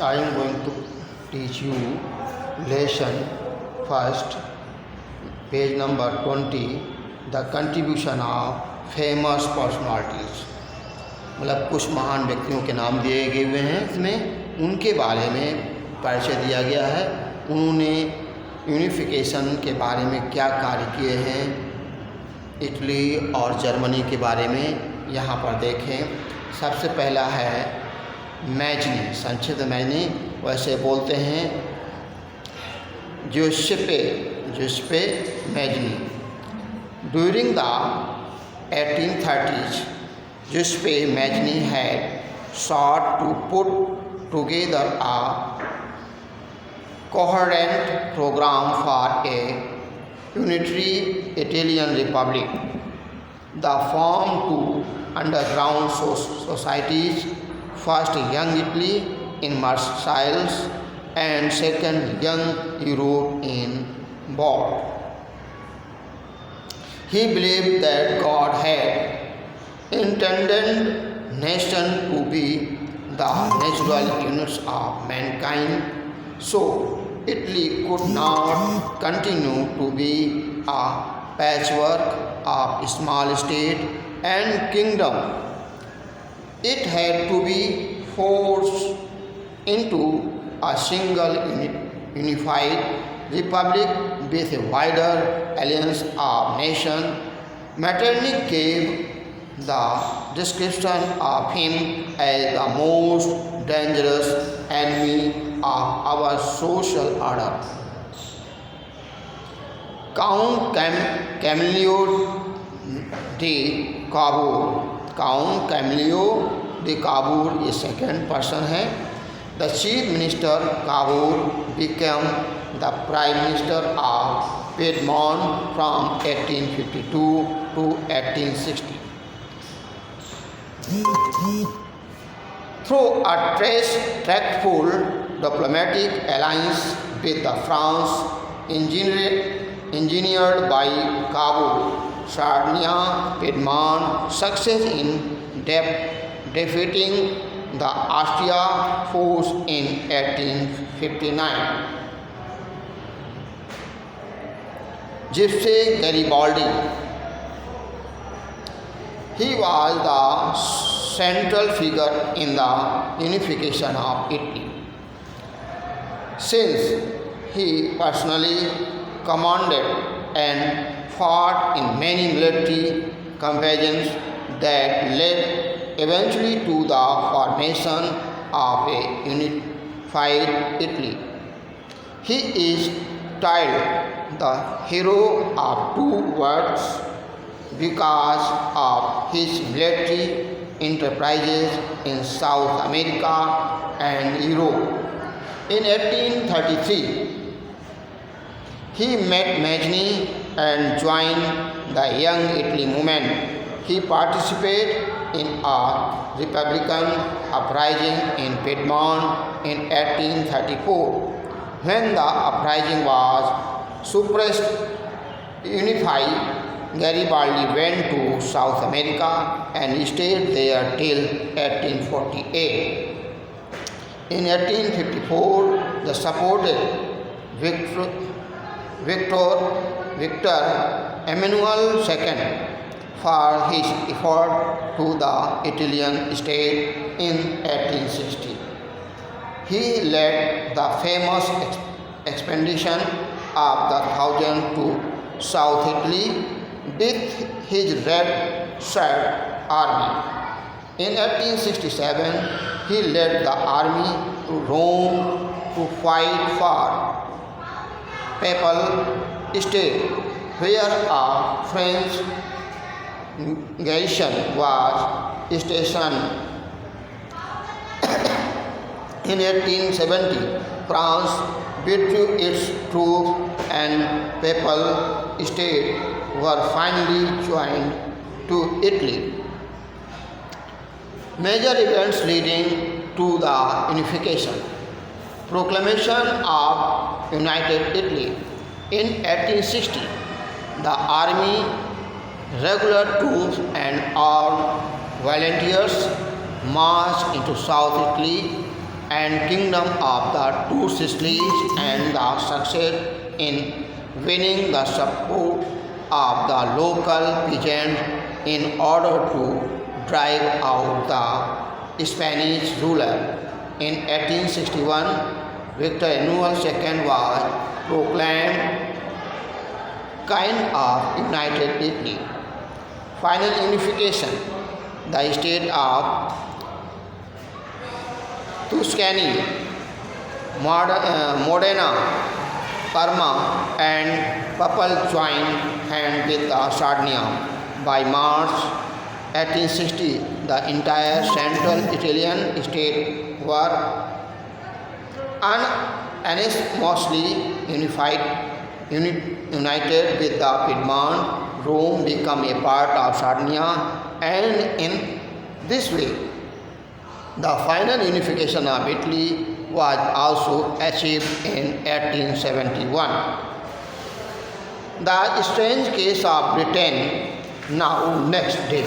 I am going to teach you lesson first, page number 20, the contribution of famous personalities. मतलब कुछ महान व्यक्तियों के नाम दिए गए हुए हैं, इसमें उनके बारे में परिचय दिया गया है। उन्होंने यूनिफिकेशन के बारे में क्या कार्य किए हैं, इटली और जर्मनी के बारे में यहाँ पर देखें। सबसे पहला है मैजनी, संक्षिप्त मैजनी वैसे बोलते हैं Giuseppe Mazzini. During the 1830s, Giuseppe Mazzini had sought to put together a coherent program for a unitary Italian republic. The form two underground societies, first Young Italy in Marseilles and second Young Europe in Bonn. He believed that God had intended nation to be the natural units of mankind, so Italy could not continue to be a patchwork of small state and kingdom. It had to be forced into a single unified republic with a wider alliance of nations. Metternich gave the description of him as the most dangerous enemy of our social order. Count Camillo de Cavour is second person है. The chief minister Cavour became the prime minister of Piedmont from 1852 to 1860. Through a tactful diplomatic alliance with France engineered by Cavour, Sardinia, Piedmont success in defeating the Austria force in 1859. Giuseppe Garibaldi. He was the central figure in the unification of Italy, since he personally commanded and fought in many military campaigns that led eventually to the formation of a unified Italy. He is styled the hero of two worlds because of his military enterprises in South America and Europe. In 1833, he met Mazzini and joined the Young Italy movement. He participated in a Republican uprising in Piedmont in 1834. When the uprising was suppressed, unified, Garibaldi went to South America and stayed there till 1848. In 1854, the supported Victor Emmanuel II for his effort to the Italian state in 1860. He led the famous expedition of the Thousand to South Italy with his Red Shirt Army. In 1867, he led the army to Rome to fight for Papal State, where a French garrison was stationed. In 1870, France withdrew its troops and Papal State were finally joined to Italy. Major events leading to the unification. Proclamation of United Italy. In 1860, the army, regular troops and armed volunteers marched into South Italy and kingdom of the two Sicilies and the success in winning the support of the local peasants in order to drive out the Spanish ruler. In 1861, Victor Emmanuel II was proclaimed King of United Italy. Final unification. The state of Tuscany, Modena, Parma and Papal joined hands with Sardinia. By March 1860, the entire central Italian state were unanimously united with the Piedmont. Rome became a part of Sardinia, and in this way, the final unification of Italy was also achieved in 1871. The strange case of Britain now next day.